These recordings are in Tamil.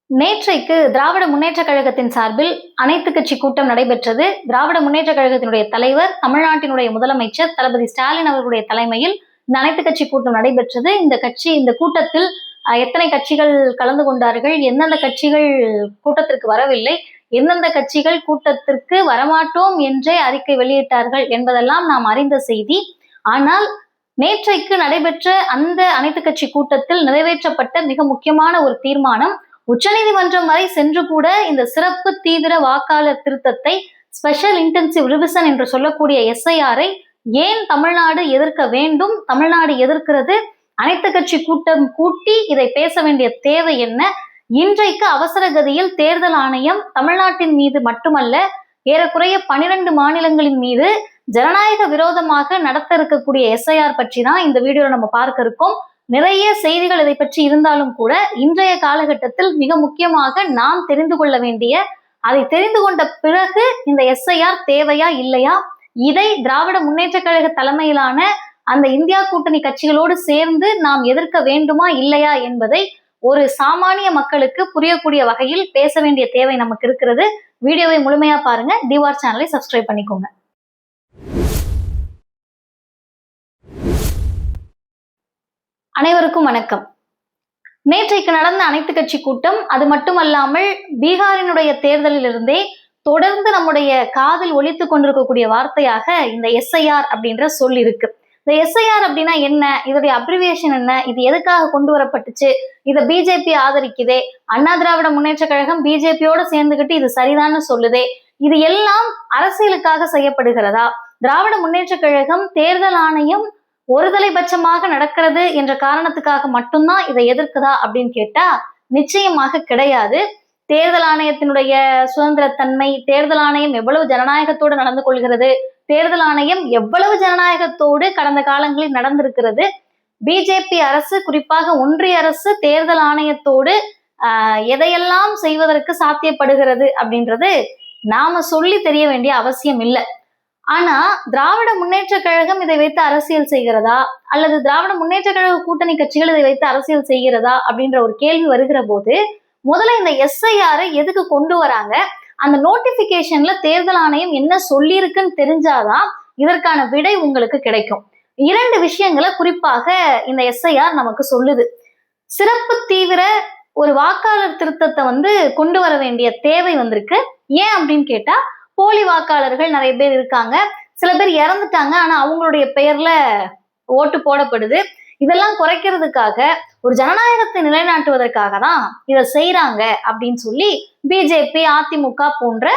நேற்றைக்கு திராவிட முன்னேற்ற கழகத்தின் சார்பில் அனைத்து கட்சி கூட்டம் நடைபெற்றது. திராவிட முன்னேற்ற கழகத்தினுடைய தலைவர், தமிழ்நாட்டினுடைய முதலமைச்சர் தளபதி ஸ்டாலின் அவர்களுடைய தலைமையில் இந்த அனைத்து கட்சி கூட்டம் நடைபெற்றது. இந்த கூட்டத்தில் எத்தனை கட்சிகள் கலந்து கொண்டார்கள், எந்தெந்த கட்சிகள் கூட்டத்திற்கு வரவில்லை, எந்தெந்த கட்சிகள் கூட்டத்திற்கு வரமாட்டோம் என்றே அறிக்கை வெளியிட்டார்கள் என்பதெல்லாம் நாம் அறிந்த செய்தி. ஆனால் நேற்றைக்கு நடைபெற்ற அந்த அனைத்து கட்சி கூட்டத்தில் நிறைவேற்றப்பட்ட மிக முக்கியமான ஒரு தீர்மானம், உச்சநீதிமன்றம் வரை சென்று கூட இந்த சிறப்பு தீவிர வாக்காளர் திருத்தத்தை, ஸ்பெஷல் இன்டென்சிவ் ரிவிஷன் என்று சொல்லக்கூடிய SIR-ஐ ஏன் தமிழ்நாடு எதிர்க்க வேண்டும், தமிழ்நாடு எதிர்க்கிறது, அனைத்து கட்சி கூட்டம் கூட்டி இதை பேச வேண்டிய தேவை என்ன, இன்றைக்கு அவசர கதியில் தேர்தல் ஆணையம் தமிழ்நாட்டின் மீது மட்டுமல்ல ஏறக்குறைய 12 மாநிலங்களின் மீது ஜனநாயக விரோதமாக நடத்த இருக்கக்கூடிய SIR பற்றி தான் இந்த வீடியோல நம்ம பார்க்க இருக்கோம். நிறைய செய்திகள் இதை பற்றி இருந்தாலும் கூட இன்றைய காலகட்டத்தில் மிக முக்கியமாக நாம் தெரிந்து கொள்ள வேண்டிய, அதை தெரிந்து கொண்ட பிறகு இந்த SIR தேவையா இல்லையா, இதை திராவிட முன்னேற்ற கழக தலைமையிலான அந்த இந்தியா கூட்டணி கட்சிகளோடு சேர்ந்து நாம் எதிர்க்க வேண்டுமா இல்லையா என்பதை ஒரு சாமானிய மக்களுக்கு புரியக்கூடிய வகையில் பேச வேண்டிய தேவை நமக்கு இருக்கிறது. வீடியோவை முழுமையா பாருங்க. டிவார் சேனலை சப்ஸ்கிரைப் பண்ணிக்கோங்க. அனைவருக்கும் வணக்கம். நேற்றைக்கு நடந்த அனைத்து கட்சி கூட்டம், அது மட்டுமல்லாமல் பீகாரினுடைய தேர்தலில் இருந்தே தொடர்ந்து நம்முடைய காதில் ஒலித்து கொண்டிருக்கக்கூடிய வார்த்தையாக இந்த SIR அப்படின்ற சொல் இருக்கு. இந்த SIR அப்படின்னா என்ன, இதோடைய அப்ரிவியேஷன் என்ன, இது எதுக்காக கொண்டு வரப்பட்டுச்சு, இதை பிஜேபி ஆதரிக்குதே, அண்ணா திராவிட முன்னேற்ற கழகம் பிஜேபியோட சேர்ந்துகிட்டு இது சரிதான்னு சொல்லுதே, இது எல்லாம் அரசியலுக்காக செய்யப்படுகிறதா, திராவிட முன்னேற்ற கழகம் தேர்தல் ஆணையம் ஒருதலைபட்சமாக நடக்கிறது என்ற காரணத்துக்காக மட்டும்தான் இதை எதிர்க்குதா அப்படின்னு கேட்டா நிச்சயமாக கிடையாது. தேர்தல் ஆணையத்தினுடைய சுதந்திரத்தன்மை, தேர்தல் ஆணையம் எவ்வளவு ஜனநாயகத்தோடு நடந்து கொள்கிறது, தேர்தல் ஆணையம் எவ்வளவு ஜனநாயகத்தோடு கடந்த காலங்களில் நடந்திருக்கிறது, பிஜேபி அரசு குறிப்பாக ஒன்றிய அரசு தேர்தல் ஆணையத்தோடு எதையெல்லாம் செய்வதற்கு சாத்தியப்படுகிறது அப்படின்றது நாம சொல்லி தெரிய வேண்டிய அவசியம் இல்லை. ஆனா திராவிட முன்னேற்ற கழகம் இதை வைத்து அரசியல் செய்கிறதா, அல்லது திராவிட முன்னேற்ற கழக கூட்டணி கட்சிகள் இதை வைத்து அரசியல் செய்கிறதா அப்படின்ற ஒரு கேள்வி வருகிற போது, முதல்ல இந்த SIR-ஐ எதுக்கு கொண்டு வராங்க, அந்த நோட்டிபிகேஷன்ல தேர்தல் ஆணையம் என்ன சொல்லியிருக்குன்னு தெரிஞ்சாதான் இதற்கான விடை உங்களுக்கு கிடைக்கும். 2 விஷயங்களை குறிப்பாக இந்த SIR நமக்கு சொல்லுது. சிறப்பு தீவிர ஒரு வாக்காளர் திருத்தத்தை கொண்டு வர வேண்டிய தேவை வந்திருக்கு. ஏன் அப்படின்னு கேட்டா, போலி வாக்காளர்கள் நிறைய பேர் இருக்காங்க, சில பேர் இறந்துட்டாங்க, ஆனா அவங்களுடைய பெயர்ல ஓட்டு போடப்படுது. இதெல்லாம் குறைக்கிறதுக்காக, ஒரு ஜனநாயகத்தை நிலைநாட்டுவதற்காக தான் இதை செய்யறாங்க அப்படின்னு சொல்லி பிஜேபி, அதிமுக போன்ற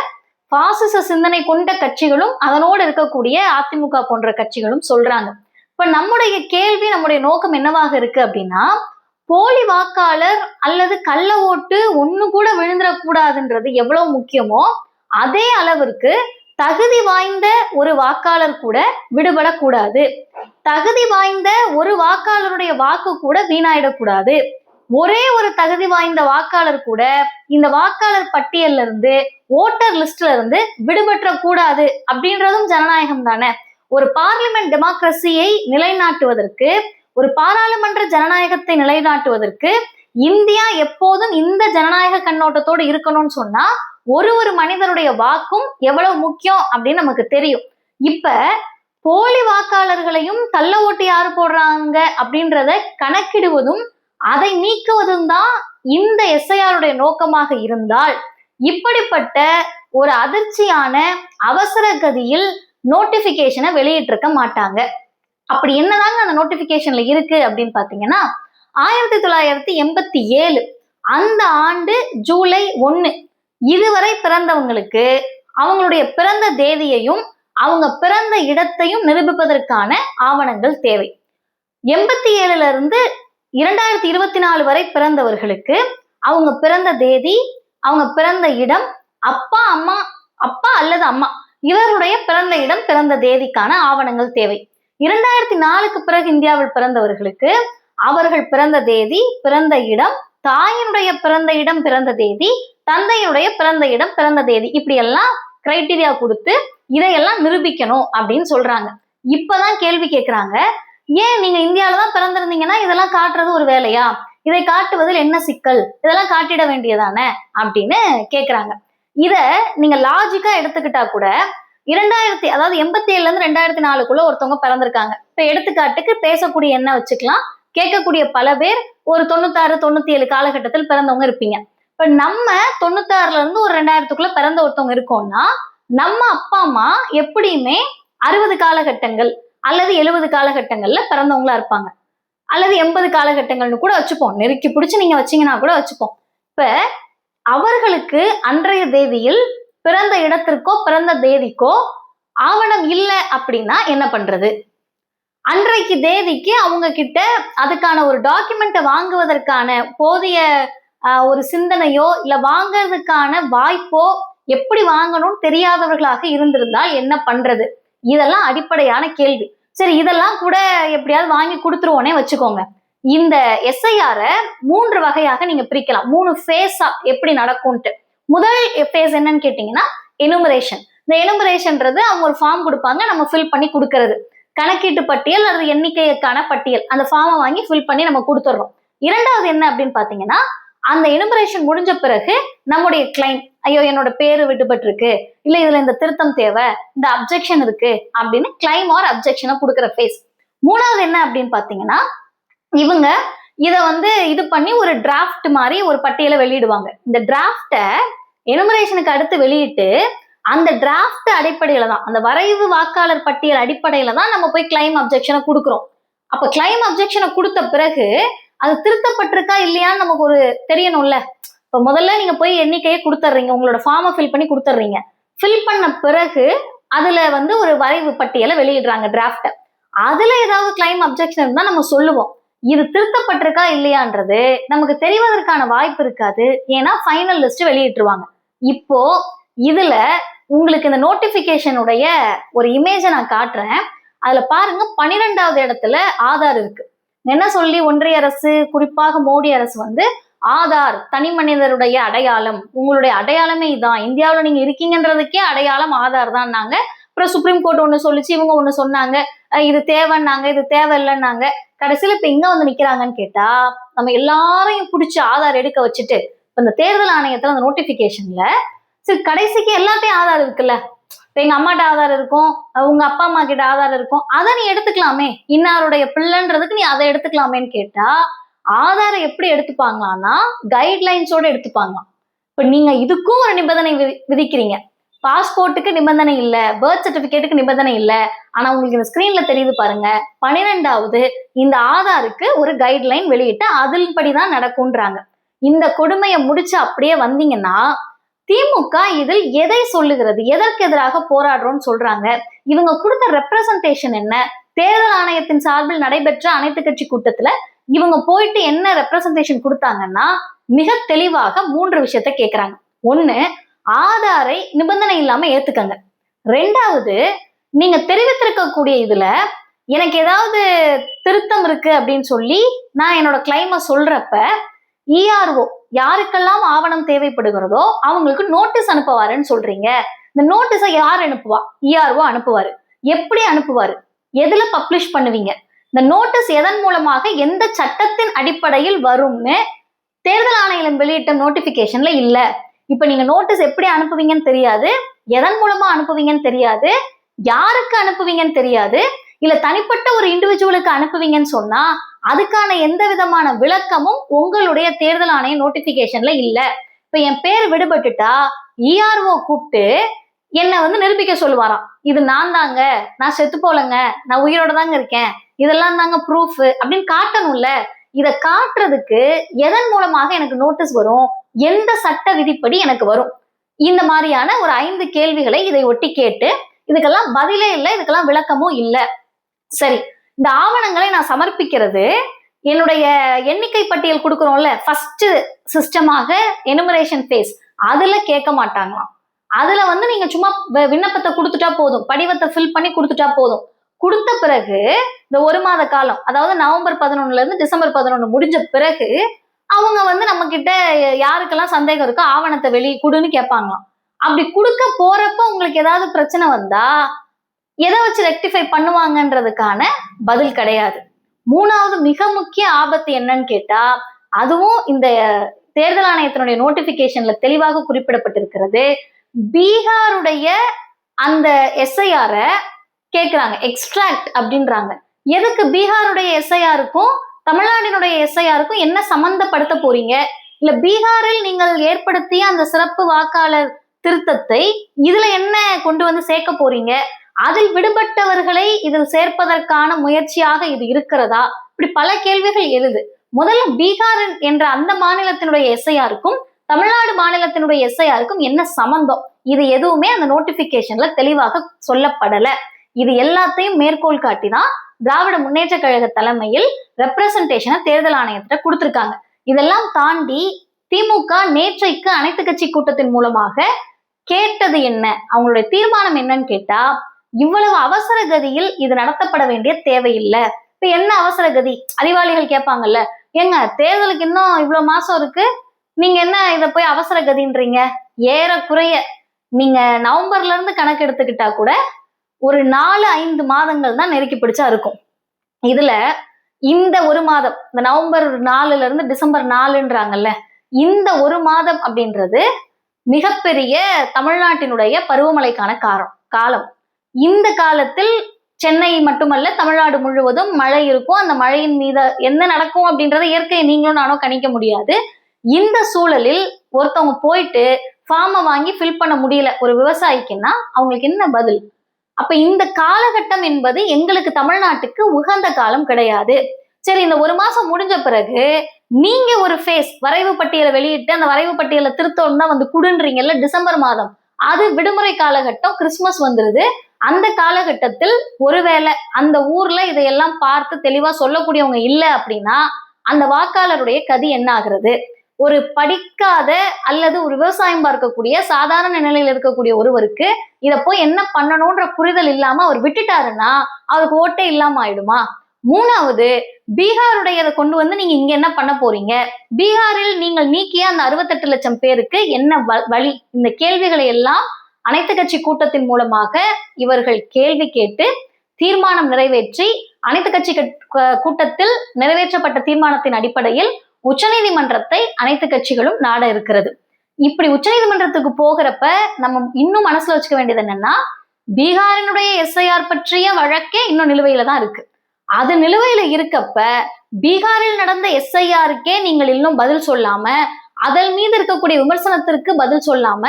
பாசிச சிந்தனை கொண்ட கட்சிகளும் அதனோடு இருக்கக்கூடிய அதிமுக போன்ற கட்சிகளும் சொல்றாங்க. இப்ப நம்முடைய கேள்வி, நம்முடைய நோக்கம் என்னவாக இருக்கு அப்படின்னா, போலி வாக்காளர் அல்லது கள்ள ஓட்டு ஒண்ணு கூட விழுந்துடக்கூடாதுன்றது எவ்வளவு முக்கியமோ அதே அளவிற்கு தகுதி வாய்ந்த ஒரு வாக்காளர் கூட விடுபடக்கூடாது, தகுதி வாய்ந்த ஒரு வாக்காளருடைய வாக்கு கூட வீணாயிடக்கூடாது, ஒரே ஒரு தகுதி வாய்ந்த வாக்காளர் கூட இந்த வாக்காளர் பட்டியல்ல இருந்து, ஓட்டர் லிஸ்ட்ல இருந்து விடுபற்ற கூடாது அப்படின்றதும் ஜனநாயகம் தானே. ஒரு பார்லிமெண்ட் டெமோக்ரஸியை நிலைநாட்டுவதற்கு, ஒரு பாராளுமன்ற ஜனநாயகத்தை நிலைநாட்டுவதற்கு இந்தியா எப்போதும் இந்த ஜனநாயக கண்ணோட்டத்தோடு இருக்கணும்னு சொன்னா ஒரு மனிதனுடைய வாக்கும் எவ்வளவு முக்கியம் அப்படின்னு நமக்கு தெரியும். இப்ப போலி வாக்காளர்களையும் கள்ள ஓட்டு யாரு போடுறாங்க அப்படின்றத கணக்கிடுவதும் அதை நீக்குவதும் தான் இந்த SIR-உடைய நோக்கமாக இருந்தால், இப்படிப்பட்ட ஒரு அதிர்ச்சியான அவசர கதியில் நோட்டிபிகேஷனை வெளியிட்டிருக்க மாட்டாங்க. அப்படி என்னதாங்க அந்த நோட்டிபிகேஷன்ல இருக்கு அப்படின்னு பாத்தீங்கன்னா, 1987 அந்த ஆண்டு ஜூலை 1 இதுவரை பிறந்தவங்களுக்கு அவங்களுடைய பிறந்த தேதியையும் அவங்க பிறந்த இடத்தையும் நிரூபிப்பதற்கான ஆவணங்கள் தேவை. 87 இருந்து 2024 வரை பிறந்தவர்களுக்கு அவங்க பிறந்த தேதி, அவங்க பிறந்த இடம், அப்பா அல்லது அம்மா இவருடைய பிறந்த இடம், பிறந்த தேதிக்கான ஆவணங்கள் தேவை. 2004க்கு பிறகு இந்தியாவில் பிறந்தவர்களுக்கு அவர்கள் பிறந்த தேதி, பிறந்த இடம், தாயினுடைய பிறந்த இடம், பிறந்த தேதி, தந்தையுடைய பிறந்த இடம், பிறந்த தேதி, இப்படி எல்லாம் கிரைட்டீரியா கொடுத்து இதையெல்லாம் நிரூபிக்கணும் அப்படின்னு சொல்றாங்க. இப்பதான் கேள்வி கேட்கிறாங்க, ஏன் நீங்க இந்தியாவில தான் பிறந்திருந்தீங்கன்னா இதெல்லாம் காட்டுறது ஒரு வேலையா, இதை காட்டுவதில் என்ன சிக்கல், இதெல்லாம் காட்டிட வேண்டியதானே அப்படின்னு கேக்குறாங்க. இத நீங்க லாஜிக்கா எடுத்துக்கிட்டா கூட 87ல இருந்து 2004 ஒருத்தவங்க பிறந்திருக்காங்க. இப்ப எடுத்துக்காட்டுக்கு பேசக்கூடிய என்ன வச்சுக்கலாம், கேட்கக்கூடிய பல பேர் ஒரு 96 97 காலகட்டத்தில் பிறந்தவங்க இருப்பீங்க. இப்ப நம்ம 96ல இருந்து ஒரு 2000 பிறந்த ஒருத்தவங்க இருக்கோம்னா நம்ம அப்பா அம்மா எப்படியுமே 60 காலகட்டங்கள் அல்லது 70 காலகட்டங்கள்ல பிறந்தவங்களா இருப்பாங்க, அல்லது 80 காலகட்டங்கள்னு கூட வச்சுப்போம், நெருக்கி பிடிச்சு நீங்க வச்சீங்கன்னா கூட வச்சுப்போம். இப்ப அவர்களுக்கு அன்றைய தேதியில் பிறந்த இடத்திற்கோ பிறந்த தேதிக்கோ ஆவணம் இல்லை அப்படின்னா என்ன பண்றது? அன்றைக்கு தேதிக்கு அவங்க கிட்ட அதுக்கான ஒரு டாக்குமெண்ட்டை வாங்குவதற்கான போதிய ஒரு சிந்தனையோ இல்ல வாங்குறதுக்கான வாய்ப்போ எப்படி வாங்கணும்னு தெரியாதவர்களாக இருந்திருந்தால் என்ன பண்றது? இதெல்லாம் அடிப்படையான கேள்வி. சரி, இதெல்லாம் கூட எப்படியாவது வாங்கி கொடுத்துருவோனே வச்சுக்கோங்க. இந்த எஸ்ஐஆர 3 வகையாக நீங்க பிரிக்கலாம், 3 ஃபேஸா எப்படி நடக்கும்ட்டு. முதல் ஃபேஸ் என்னன்னு கேட்டீங்கன்னா எனுமரேஷன். இந்த எனுமரேஷன்ன்றது அவங்க ஒரு ஃபார்ம் கொடுப்பாங்க, நம்ம ஃபில் பண்ணி கொடுக்கறது. கணக்கீட்டு பட்டியல் அல்லது எண்ணிக்கைக்கான பட்டியல், அந்த ஃபார்மை வாங்கி ஃபில் பண்ணி நம்ம கொடுத்துட்றோம். இரண்டாவது என்ன அப்படின்னு பாத்தீங்கன்னா, அந்த எனுமரேஷன் முடிஞ்ச பிறகு நம்முடைய கிளைம், ஐயோ என்னோட பேரு விடுபட்டு இருக்கு, இல்ல இதுல இந்த திருத்தம் தேவை, இந்த அப்ஜெக்ஷன் இருக்கு அப்படின்னு கிளைம் ஆர் அப்ஜெக்ஷனை கொடுக்குற ஃபேஸ். மூணாவது என்ன அப்படின்னு பாத்தீங்கன்னா, இவங்க இத இது பண்ணி ஒரு டிராஃப்ட் மாதிரி ஒரு பட்டியலை வெளியிடுவாங்க. இந்த டிராஃப்டை எனுமரேஷனுக்கு அடுத்து வெளியிட்டு அந்த டிராஃப்ட் அடிப்படையில தான், அந்த வரைவு வாக்காளர் பட்டியல் அடிப்படையில தான் நம்ம போய் கிளைம் அப்ஜெக்ஷனை கொடுக்குறோம். அப்ப கிளைம் அப்ஜெக்ஷனை கொடுத்த பிறகு அது திருத்தப்பட்டிருக்கா இல்லையான்னு நமக்கு ஒரு தெரியணும்ல. இப்ப முதல்ல நீங்க போய் எண்ணிக்கையை கொடுத்துட்றீங்க, உங்களோட ஃபார்மை ஃபில் பண்ணி கொடுத்துட்றீங்க. ஃபில் பண்ண பிறகு அதுல ஒரு வரைவு பட்டியலை வெளியிடுறாங்க, டிராஃப்ட. அதுல ஏதாவது கிளைம் அப்ஜெக்ஷன் இருந்தா நம்ம சொல்லுவோம். இது திருத்தப்பட்டிருக்கா இல்லையான்றது நமக்கு தெரிவதற்கான வாய்ப்பு இருக்காது, ஏன்னா ஃபைனல் லிஸ்ட் வெளியிட்டுருவாங்க. இப்போ இதுல உங்களுக்கு இந்த நோட்டிபிகேஷனுடைய ஒரு இமேஜை நான் காட்டுறேன். அதுல பாருங்க, 12வது இடத்துல ஆதார் இருக்கு. என்ன சொல்லி ஒன்றிய அரசு, குறிப்பாக மோடி அரசு ஆதார் தனி மனிதருடைய அடையாளம், உங்களுடைய அடையாளமே இதான், இந்தியாவில் நீங்க இருக்கீங்கன்றதுக்கே அடையாளம் ஆதார் தான். அப்புறம் சுப்ரீம் கோர்ட் ஒண்ணு சொல்லிச்சு, இவங்க ஒண்ணு சொன்னாங்க, இது தேவைன்னாங்க, இது தேவையில்லைன்னாங்க. கடைசியில இப்ப இங்க நிக்கிறாங்கன்னு கேட்டா, நம்ம எல்லாரையும் பிடிச்சி ஆதார் எடுக்க வச்சுட்டு இந்த தேர்தல் ஆணையத்துல அந்த நோட்டிபிகேஷன்ல சரி கடைசிக்கு எல்லாத்தையும் ஆதார் இருக்குல்ல, இப்ப எங்க அம்மாட்ட ஆதார் இருக்கும், உங்க அப்பா அம்மா கிட்ட ஆதார் இருக்கும், அதை நீ எடுத்துக்கலாமே, இன்னாருடைய பிள்ளைன்றதுக்கு நீ அதை எடுத்துக்கலாமேன்னு கேட்டா ஆதாரை எப்படி எடுத்துப்பாங்களான்னா கைட்லைன்ஸோட எடுத்துப்பாங்களாம். இப்ப நீங்க இதுக்கும் ஒரு நிபந்தனை விதிக்கிறீங்க. பாஸ்போர்ட்டுக்கு நிபந்தனை இல்ல, பர்த் சர்டிபிகேட்டுக்கு நிபந்தனை இல்ல, ஆனா உங்களுக்கு இந்த ஸ்கிரீன்ல தெரியுது பாருங்க, 12வது இந்த ஆதாருக்கு ஒரு கைட்லைன் வெளியிட்டு அதில்படிதான் நடக்கும்ன்றாங்க. இந்த கொடுமையை முடிச்சு அப்படியே வந்தீங்கன்னா திமுக இதில் எதை சொல்லுகிறது, எதற்கு எதிராக போராடுறோம்னு சொல்றாங்க, இவங்க கொடுத்த ரெப்ரசன்டேஷன் என்ன, தேர்தல் ஆணையத்தின் சார்பில் நடைபெற்ற அனைத்து கட்சி கூட்டத்துல இவங்க போயிட்டு என்ன ரெப்ரசன்டேஷன் கொடுத்தாங்கன்னா மிக தெளிவாக 3 விஷயத்த கேட்கிறாங்க. ஒண்ணு, ஆதாரை நிபந்தனை இல்லாம ஏத்துக்கங்க. 2வது, நீங்க தெரிவித்திருக்கக்கூடிய இதுல எனக்கு ஏதாவது திருத்தம் இருக்கு அப்படின்னு சொல்லி நான் என்னோட கிளைமை சொல்றப்ப இஆர்ஓ யாருக்கெல்லாம் ஆவணம் தேவைப்படுகிறதோ அவங்களுக்கு நோட்டீஸ் அனுப்புவாருன்னு சொல்றீங்க. இந்த நோட்டீஸை யார் அனுப்புவா? இஆர்ஓ அனுப்புவாரு. எப்படி அனுப்புவாரு? எதுல பப்ளிஷ் பண்ணுவீங்க? இந்த நோட்டீஸ் எதன் மூலமாக எந்த சட்டத்தின் அடிப்படையில் வரும்னு தேர்தல் ஆணையம் வெளியிட்ட நோட்டிபிகேஷன்ல இல்ல. இப்ப நீங்க நோட்டீஸ் எப்படி அனுப்புவீங்கன்னு தெரியாது, எதன் மூலமா அனுப்புவீங்கன்னு தெரியாது, யாருக்கு அனுப்புவீங்கன்னு தெரியாது, இல்ல தனிப்பட்ட ஒரு இண்டிவிஜுவலுக்கு அனுப்புவீங்கன்னு சொன்னா அதுக்கான எந்த விதமான விளக்கமும் உங்களுடைய தேர்தல் ஆணைய நோட்டிபிகேஷன்ல இல்ல. இப்ப என் பேர் விடுபட்டுட்டா இஆர்ஓ கூப்பிட்டு என்ன நிரூபிக்க சொல்லுவாராம், இது நான் தாங்க, நான் செத்து போலங்க, நான் உயிரோட தாங்க இருக்கேன், இதெல்லாம் தாங்க ப்ரூஃப் அப்படின்னு காட்டணும்ல. இதை காட்டுறதுக்கு எதன் மூலமாக எனக்கு நோட்டீஸ் வரும், எந்த சட்ட விதிப்படி எனக்கு வரும்? இந்த மாதிரியான ஒரு 5 கேள்விகளை இதை ஒட்டி கேட்டு இதுக்கெல்லாம் பதிலே இல்லை, இதுக்கெல்லாம் விளக்கமும் இல்லை. சரி, இந்த ஆவணங்களை நான் சமர்ப்பிக்கிறது என்னுடைய எண்ணிக்கை பட்டியல் கொடுக்குறோம்ல, ஃபர்ஸ்ட் சிஸ்டமாக எனுமரேஷன் ஃபேஸ், அதுல கேட்க மாட்டாங்களாம். அதுல நீங்க சும்மா விண்ணப்பத்தை கொடுத்துட்டா போதும், படிவத்தை ஃபில் பண்ணி கொடுத்துட்டா போதும். கொடுத்த பிறகு இந்த 1 மாத காலம், அதாவது நவம்பர் 11ல இருந்து டிசம்பர் 11 முடிஞ்ச பிறகு அவங்க நம்ம கிட்ட யாருக்கெல்லாம் சந்தேகம் இருக்கோ ஆவணத்தை வெளியே கொடுன்னு கேட்பாங்களாம். அப்படி கொடுக்க போறப்ப உங்களுக்கு ஏதாவது பிரச்சனை வந்தா எதை வச்சு ரெக்டிஃபை பண்ணுவாங்கன்றதுக்கான பதில் கிடையாது. 3வது மிக முக்கிய ஆபத்து என்னன்னு கேட்டா, அதுவும் இந்த தேர்தல் ஆணையத்தினுடைய நோட்டிபிகேஷன்ல தெளிவாக குறிப்பிடப்பட்டிருக்கிறது. பீகாருடைய அந்த எஸ்ஐஆர கேக்குறாங்க, எக்ஸ்ட்ராக்ட் அப்படின்றாங்க. எதுக்கு பீகாருடைய எஸ்ஐஆருக்கும் தமிழ்நாட்டினுடைய எஸ்ஐஆருக்கும் என்ன சம்பந்தப்படுத்த போறீங்க? இல்ல பீகாரில் நீங்கள் ஏற்படுத்திய அந்த சிறப்பு வாக்காளர் திருத்தத்தை இதுல என்ன கொண்டு வந்து சேர்க்க போறீங்க? அதில் விடுபட்டவர்களை இதில் சேர்ப்பதற்கான முயற்சியாக இது இருக்கிறதா? இப்படி பல கேள்விகள் எழுது. முதல்ல பீகார் என்ற அந்த மாநிலத்தினுடைய எஸ்ஐஆருக்கும் தமிழ்நாடு மாநிலத்தினுடைய எஸ்ஐஆருக்கும் என்ன சம்பந்தம்? இது எதுவுமே அந்த நோட்டிபிகேஷன்ல தெளிவாக சொல்லப்படல. இது எல்லாத்தையும் மேற்கோள் காட்டிதான் திராவிட முன்னேற்ற கழக தலைமையில் ரெப்ரசன்டேஷனை தேர்தல் ஆணையத்திட்ட கொடுத்திருக்காங்க. இதெல்லாம் தாண்டி திமுக நேற்றைக்கு அனைத்து கட்சி கூட்டத்தின் மூலமாக கேட்டது என்ன, அவங்களுடைய தீர்மானம் என்னன்னு கேட்டா, இவ்வளவு அவசர கதியில் இது நடத்தப்பட வேண்டிய தேவையில்லை. இப்ப என்ன அவசர கதி? அறிவாளிகள் கேட்பாங்கல்ல, ஏங்க தேர்தலுக்கு இன்னும் இவ்வளவு மாசம் இருக்கு, நீங்க என்ன இத போய் அவசர கதின்றீங்க? ஏறக்குறைய நீங்க நவம்பர்ல இருந்து கணக்கு எடுத்துக்கிட்டா கூட ஒரு 4-5 மாதங்கள் தான் நெருக்கி பிடிச்சா இருக்கும். இதுல இந்த ஒரு மாதம், இந்த நவம்பர் 4ல இருந்து டிசம்பர் 4ன்றாங்கல்ல, இந்த ஒரு மாதம் அப்படின்றது மிகப்பெரிய தமிழ்நாட்டினுடைய பருவமழைக்கான காலம். இந்த காலத்தில் சென்னை மட்டுமல்ல தமிழ்நாடு முழுவதும் மழை இருக்கும். அந்த மழையின் மீது என்ன நடக்கும் அப்படின்றத இயற்கையை நீங்களும் நானும் கணிக்க முடியாது. இந்த சூழலில் ஒருத்தவங்க போயிட்டு ஃபார்மை வாங்கி ஃபில் பண்ண முடியல ஒரு விவசாயிக்குன்னா அவங்களுக்கு என்ன பதில்? அப்ப இந்த காலகட்டம் என்பது எங்களுக்கு தமிழ்நாட்டுக்கு உகந்த காலம் கிடையாது. சரி, இந்த ஒரு மாசம் முடிஞ்ச பிறகு நீங்க ஒரு ஃபேஸ் வரைவு பட்டியலை வெளியிட்டு அந்த வரைவு பட்டியலை திருத்தம் தான் வந்து குடுன்றீங்கல்ல டிசம்பர் மாதம், அது விடுமுறை காலகட்டம், கிறிஸ்துமஸ் வந்துருது. அந்த காலகட்டத்தில் ஒருவேளை அந்த ஊர்ல இதையெல்லாம் பார்த்து தெளிவா சொல்லக்கூடியவங்க இல்ல அப்படின்னா அந்த வாக்காளருடைய கதி என்ன ஆகுறது? ஒரு படிக்காத அல்லது ஒரு விவசாயம் பார்க்கக்கூடிய சாதாரண நிலையில இருக்கக்கூடிய ஒருவருக்கு இத போய் என்ன பண்ணணும்ன்ற புரிதல் இல்லாம அவர் விட்டுட்டாருன்னா அவருக்கு ஓட்டே இல்லாம ஆயிடுமா? மூணாவது, பீகாருடைய கொண்டு வந்து நீங்க இங்க என்ன பண்ண போறீங்க? பீகாரில் நீங்கள் நீக்கிய அந்த 68 லட்சம் பேருக்கு என்ன வழி? இந்த கேள்விகளை எல்லாம் அனைத்து கட்சி கூட்டத்தின் மூலமாக இவர்கள் கேள்வி கேட்டு தீர்மானம் நிறைவேற்றி அனைத்து கட்சி கூட்டத்தில் நிறைவேற்றப்பட்ட தீர்மானத்தின் அடிப்படையில் உச்சநீதிமன்றத்தை அனைத்து கட்சிகளும் நாட இருக்கிறது. இப்படி உச்சநீதிமன்றத்துக்கு போகிறப்ப நம்ம இன்னும் மனசுல வச்சுக்க வேண்டியது என்னன்னா, பீகாரினுடைய எஸ்ஐஆர் பற்றிய வழக்கே இன்னும் நிலுவையில தான் இருக்கு. அது நிலுவையில இருக்கப்ப பீகாரில் நடந்த எஸ்ஐஆருக்கே நீங்கள் இன்னும் பதில் சொல்லாம, அதன் மீது இருக்கக்கூடிய விமர்சனத்திற்கு பதில் சொல்லாம,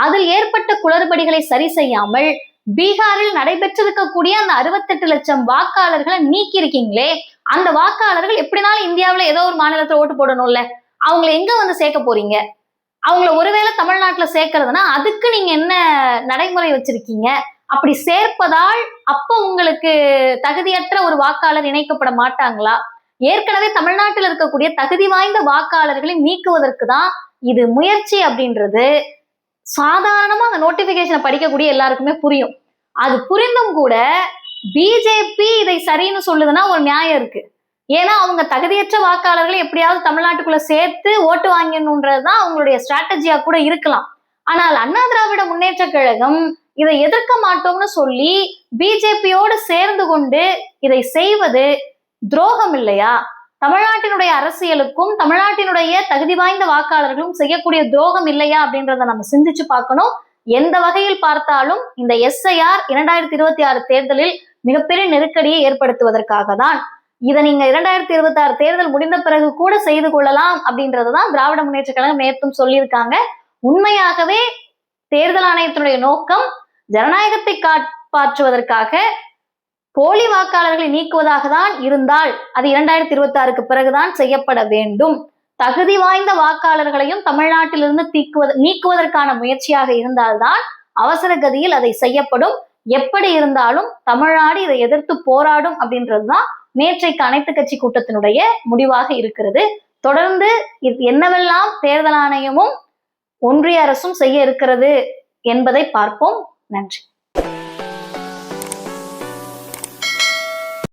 அதில் ஏற்பட்ட குளறுபடிகளை சரி செய்யாமல் பீகாரில் நடைபெற்றிருக்கக்கூடிய அந்த 68 லட்சம் வாக்காளர்களை நீக்கி இருக்கீங்களே, அந்த வாக்காளர்கள் எப்படினாலும் இந்தியாவில ஏதோ ஒரு மாநிலத்துல ஓட்டு போடணும்ல, அவங்களை எங்க வந்து சேர்க்க போறீங்க? அவங்கள ஒருவேளை தமிழ்நாட்டுல சேர்க்கறதுனா அதுக்கு நீங்க என்ன நடைமுறை வச்சிருக்கீங்க? அப்படி சேர்ப்பதால் அப்ப உங்களுக்கு தகுதியற்ற ஒரு வாக்காளர் இணைக்கப்பட மாட்டாங்களா? ஏற்கனவே தமிழ்நாட்டில் இருக்கக்கூடிய தகுதி வாய்ந்த வாக்காளர்களை நீக்குவதற்கு தான் இது முயற்சி அப்படின்றது சாதாரணமா அந்த நோட்டிபிகேஷனை படிக்கக்கூடிய எல்லாருக்குமே புரியும். அது புரிந்தும் கூட பிஜேபி இதை சரின்னு சொல்லுதுன்னா ஒரு நியாயம் இருக்கு. ஏன்னா அவங்க தகுதியற்ற வாக்காளர்களை எப்படியாவது தமிழ்நாட்டுக்குள்ள சேர்த்து ஓட்டு வாங்கணுன்றதுதான் அவங்களுடைய ஸ்ட்ராட்டஜியா கூட இருக்கலாம். ஆனால் அண்ணா திராவிட முன்னேற்ற கழகம் இதை எதிர்க்க மாட்டோம்னு சொல்லி பிஜேபியோடு சேர்ந்து கொண்டு இதை செய்வது துரோகம் இல்லையா? தமிழ்நாட்டினுடைய அரசியலுக்கும் தமிழ்நாட்டினுடைய தகுதி வாய்ந்த வாக்காளர்களும் செய்யக்கூடிய துரோகம் இல்லையா அப்படின்றத நம்ம சிந்திச்சு பார்க்கணும். எந்த வகையில் பார்த்தாலும் இந்த எஸ்ஐஆர் 2026 தேர்தலில் மிகப்பெரிய நெருக்கடியை ஏற்படுத்துவதற்காக தான். இதை நீங்க 2026 தேர்தல் முடிந்த பிறகு கூட செய்து கொள்ளலாம் அப்படின்றதுதான் திராவிட முன்னேற்ற கழகம் நேற்றும் சொல்லியிருக்காங்க. உண்மையாகவே தேர்தல் ஆணையத்தினுடைய நோக்கம் ஜனநாயகத்தை காப்பாற்றுவதற்காக போலி வாக்காளர்களை நீக்குவதாக தான் இருந்தால் அது 2026க்கு பிறகுதான் செய்யப்பட வேண்டும். தகுதி வாய்ந்த வாக்காளர்களையும் தமிழ்நாட்டிலிருந்து நீக்குவதற்கான முயற்சியாக இருந்தால்தான் அவசர கதியில் அதை செய்யப்படும். எப்படி இருந்தாலும் தமிழ்நாடு இதை எதிர்த்து போராடும் அப்படின்றதுதான் நேற்றைக்கு அனைத்து கட்சி கூட்டத்தினுடைய முடிவாக இருக்கிறது. தொடர்ந்து என்னவெல்லாம் தேர்தல் ஆணையமும் ஒன்றிய அரசும் செய்ய இருக்கிறது என்பதை பார்ப்போம். நன்றி.